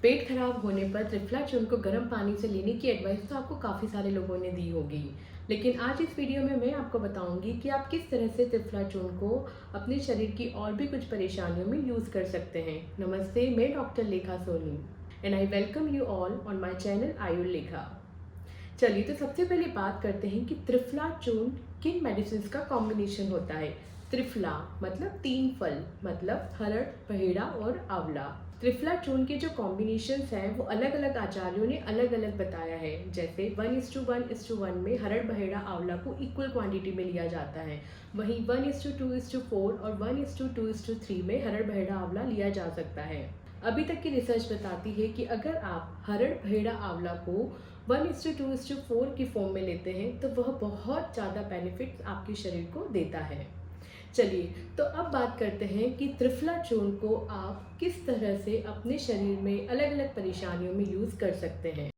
पेट खराब होने पर त्रिफला चूर्ण को गर्म पानी से लेने की एडवाइस तो आपको काफ़ी सारे लोगों ने दी होगी। लेकिन आज इस वीडियो में मैं आपको बताऊंगी कि आप किस तरह से त्रिफला चूर्ण को अपने शरीर की और भी कुछ परेशानियों में यूज़ कर सकते हैं। नमस्ते, मैं doctor Lekha Soni and I welcome you all on my channel Ayur Lekha. चलिए तो सबसे पहले बात करते हैं कि त्रिफला चूर्ण किन मेडिसिन का कॉम्बिनेशन होता है। त्रिफला मतलब तीन फल, मतलब हरड़, पहेड़ा और आंवला। त्रिफला चूर्ण के जो कॉम्बिनेशंस हैं वो अलग अलग आचार्यों ने अलग अलग बताया है। जैसे 1:1:1 में हरड़, बहेड़ा, आंवला को इक्वल क्वांटिटी में लिया जाता है। वहीं 1:2:4 और 1:2:3 में हरड़, बहेड़ा, आंवला लिया जा सकता है। अभी तक की रिसर्च बताती है कि अगर आप हरड़, बहेड़ा, आंवला को 1:2:4 की फॉर्म में लेते हैं तो वह बहुत ज़्यादा बेनिफिट्स आपके शरीर को देता है। चलिए तो अब बात करते हैं कि त्रिफला चूर्ण को आप किस तरह से अपने शरीर में अलग अलग परेशानियों में यूज़ कर सकते हैं।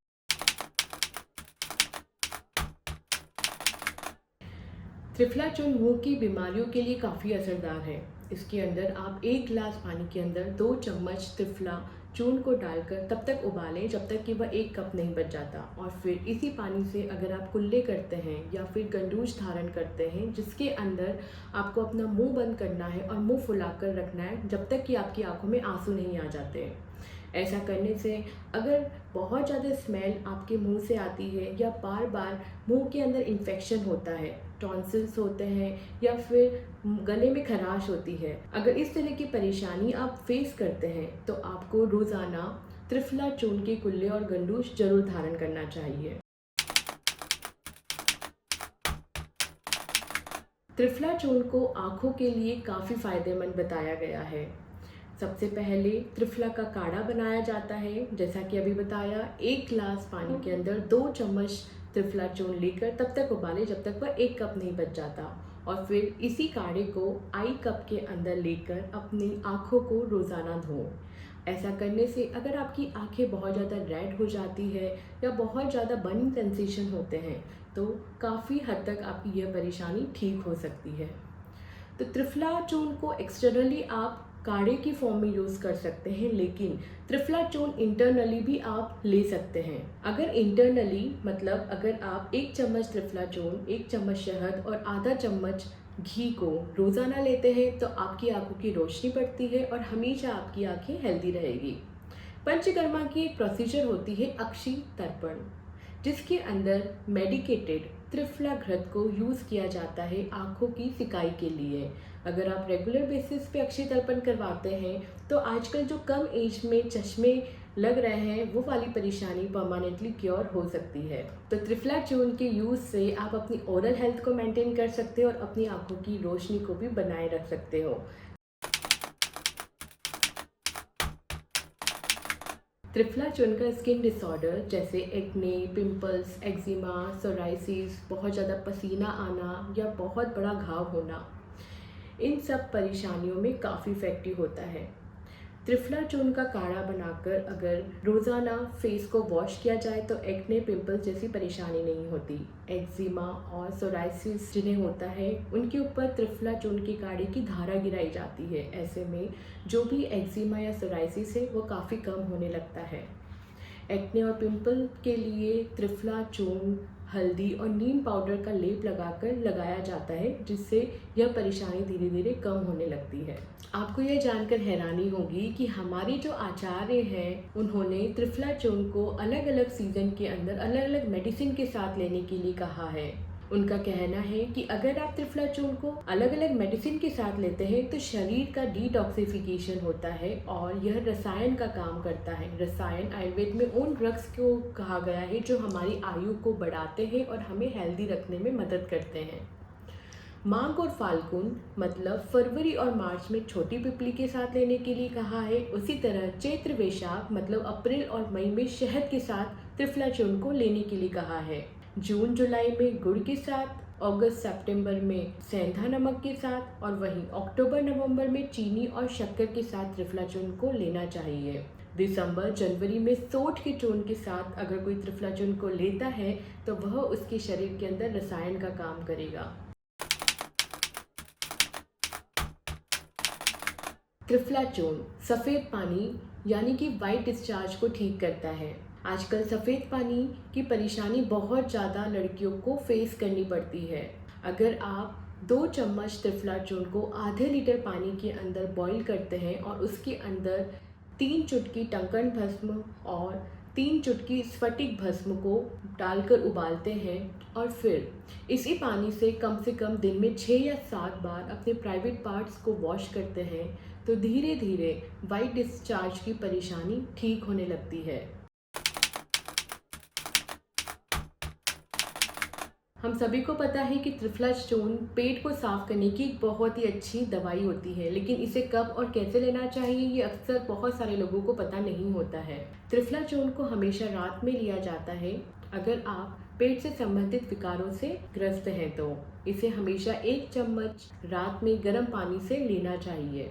त्रिफला चूर्ण मुंह की बीमारियों के लिए काफ़ी असरदार है। इसके अंदर आप 1 गिलास पानी के अंदर 2 चम्मच त्रिफला चूर्ण को डालकर तब तक उबालें जब तक कि वह 1 कप नहीं बच जाता, और फिर इसी पानी से अगर आप कुल्ले करते हैं या फिर गंडूज धारण करते हैं जिसके अंदर आपको अपना मुंह बंद करना है और मुंह फुलाकर रखना है जब तक कि आपकी आंखों में आंसू नहीं आ जाते। ऐसा करने से अगर बहुत ज़्यादा स्मेल आपके मुंह से आती है या बार बार मुंह के अंदर इन्फेक्शन होता है, टॉन्सिल्स होते हैं या फिर गले में खराश होती है, अगर इस तरह की परेशानी आप फेस करते हैं तो आपको रोज़ाना त्रिफला चूर्ण के कुल्ले और गंडूश जरूर धारण करना चाहिए। त्रिफला चूर्ण को आँखों के लिए काफ़ी फायदेमंद बताया गया है। सबसे पहले त्रिफला का काढ़ा बनाया जाता है। जैसा कि अभी बताया, 1 गिलास पानी के अंदर 2 चम्मच त्रिफला चूर्ण लेकर तब तक उबालें जब तक वह 1 कप नहीं बच जाता, और फिर इसी काढ़े को आई कप के अंदर लेकर अपनी आँखों को रोज़ाना धों। ऐसा करने से अगर आपकी आंखें बहुत ज़्यादा रेड हो जाती है या बहुत ज़्यादा बर्निंग सेंसेशन होते हैं तो काफ़ी हद तक आपकी यह परेशानी ठीक हो सकती है। तो त्रिफला चूर्ण को एक्सटर्नली आप काढ़े की फॉर्म में यूज़ कर सकते हैं, लेकिन त्रिफला चूर्ण इंटरनली भी आप ले सकते हैं। अगर इंटरनली मतलब अगर आप 1 चम्मच त्रिफला चूर्ण, 1 चम्मच शहद और आधा चम्मच घी को रोज़ाना लेते हैं तो आपकी आंखों की रोशनी बढ़ती है और हमेशा आपकी आंखें हेल्दी रहेगी। पंचकर्मा की एक प्रोसीजर होती है अक्षी तर्पण, जिसके अंदर मेडिकेटेड त्रिफला घृत को यूज़ किया जाता है आँखों की सिकाई के लिए। अगर आप रेगुलर बेसिस पे अक्षी तर्पण करवाते हैं तो आजकल जो कम एज में चश्मे लग रहे हैं वो वाली परेशानी परमानेंटली क्योर हो सकती है। तो त्रिफला चूर्ण के यूज़ से आप अपनी ओरल हेल्थ को मेंटेन कर सकते हो और अपनी आँखों की रोशनी को भी बनाए रख सकते हो। त्रिफला चूर्ण का स्किन डिसऑर्डर जैसे एक्ने, पिंपल्स, एक्जिमा, सोराइसिस, बहुत ज़्यादा पसीना आना या बहुत बड़ा घाव होना, इन सब परेशानियों में काफ़ी इफेक्टिव होता है। त्रिफला चूर्ण का काढ़ा बनाकर अगर रोज़ाना फेस को वॉश किया जाए तो एक्ने, पिंपल्स जैसी परेशानी नहीं होती। एक्जिमा और सोराइसिस जिन्हें होता है उनके ऊपर त्रिफला चूर्ण के काढ़े की धारा गिराई जाती है। ऐसे में जो भी एक्जिमा या सोराइसिस है वो काफ़ी कम होने लगता है। एक्ने और पिंपल के लिए त्रिफला चूर्ण, हल्दी और नीम पाउडर का लेप लगाकर लगाया जाता है, जिससे यह परेशानी धीरे धीरे कम होने लगती है। आपको यह जानकर हैरानी होगी कि हमारे जो आचार्य हैं उन्होंने त्रिफला चूर्ण को अलग अलग सीजन के अंदर अलग अलग मेडिसिन के साथ लेने के लिए कहा है। उनका कहना है कि अगर आप त्रिफला चूर्ण को अलग अलग मेडिसिन के साथ लेते हैं तो शरीर का डिटॉक्सिफिकेशन होता है और यह रसायन का काम करता है। रसायन आयुर्वेद में उन ड्रग्स को कहा गया है जो हमारी आयु को बढ़ाते हैं और हमें हेल्दी रखने में मदद करते हैं। माघ और फाल्गुन मतलब फरवरी और मार्च में छोटी पिपली के साथ लेने के लिए कहा है। उसी तरह चैत्र वैशाख मतलब अप्रैल और मई में शहद के साथ त्रिफला चूर्ण को लेने के लिए कहा है। जून जुलाई में गुड़ के साथ, अगस्त सितंबर में सेंधा नमक के साथ, और वहीं अक्टूबर नवंबर में चीनी और शक्कर के साथ त्रिफला चूर्ण को लेना चाहिए। दिसंबर जनवरी में सोंठ के चूर्ण के साथ अगर कोई त्रिफला चूर्ण को लेता है तो वह उसके शरीर के अंदर रसायन का काम करेगा। त्रिफला चूर्ण सफ़ेद पानी यानी कि वाइट डिस्चार्ज को ठीक करता है। आजकल सफ़ेद पानी की परेशानी बहुत ज़्यादा लड़कियों को फेस करनी पड़ती है। अगर आप 2 चम्मच त्रिफला चूर्ण को आधे लीटर पानी के अंदर बॉईल करते हैं और उसके अंदर 3 चुटकी टंकण भस्म और 3 चुटकी स्फटिक भस्म को डालकर उबालते हैं और फिर इसी पानी से कम दिन में 6 या 7 बार अपने प्राइवेट पार्ट्स को वॉश करते हैं, तो धीरे धीरे वाइट डिस्चार्ज की परेशानी ठीक होने लगती है। हम सभी को पता है कि त्रिफला चूर्ण पेट को साफ करने की एक बहुत ही अच्छी दवाई होती है, लेकिन इसे कब और कैसे लेना चाहिए ये अक्सर बहुत सारे लोगों को पता नहीं होता है। त्रिफला चूर्ण को हमेशा रात में लिया जाता है। अगर आप पेट से संबंधित विकारों से ग्रस्त हैं तो इसे हमेशा 1 चम्मच रात में गर्म पानी से लेना चाहिए।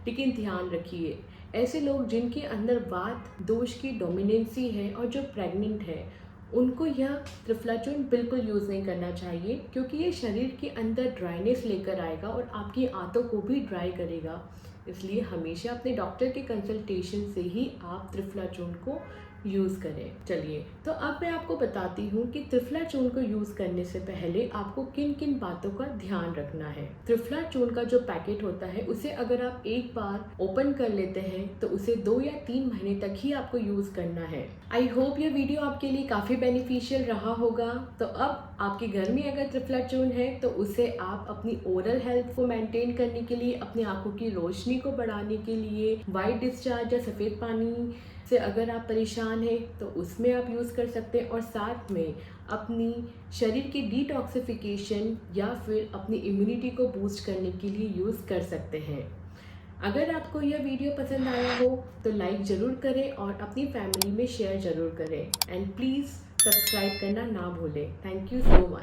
लेकिन ध्यान रखिए, ऐसे लोग जिनके अंदर वात दोष की डोमिनेंसी है और जो प्रेग्नेंट है, उनको यह त्रिफला चूर्ण बिल्कुल यूज़ नहीं करना चाहिए, क्योंकि ये शरीर के अंदर ड्राइनेस लेकर आएगा और आपकी आंतों को भी ड्राई करेगा। इसलिए हमेशा अपने डॉक्टर के कंसल्टेशन से ही आप त्रिफला चूर्ण को यूज़ करें। चलिए, तो अब मैं आपको बताती हूँ कि त्रिफला चूर्ण को यूज़ करने से पहले आपको किन किन बातों का ध्यान रखना है। त्रिफला चूर्ण का जो पैकेट होता है, उसे अगर आप एक बार ओपन कर लेते हैं तो उसे 2 या 3 महीने तक ही आपको यूज़ करना है। आई होप ये वीडियो आपके लिए काफ़ी बेनिफिशियल रहा होगा। तो अब आपके घर में अगर त्रिफला चूर्ण है तो उसे आप अपनी ओरल हेल्थ को मेंटेन करने के लिए, अपनी आंखों की रोशनी को बढ़ाने के लिए, वाइट डिस्चार्ज या सफ़ेद पानी से अगर आप परेशान हैं तो उसमें आप यूज़ कर सकते हैं, और साथ में अपनी शरीर की डिटॉक्सिफिकेशन या फिर अपनी इम्यूनिटी को बूस्ट करने के लिए यूज़ कर सकते हैं। अगर आपको यह वीडियो पसंद आया हो तो लाइक ज़रूर करें और अपनी फैमिली में शेयर ज़रूर करें, एंड प्लीज़ सब्सक्राइब करना ना भूलें। Thank you so much.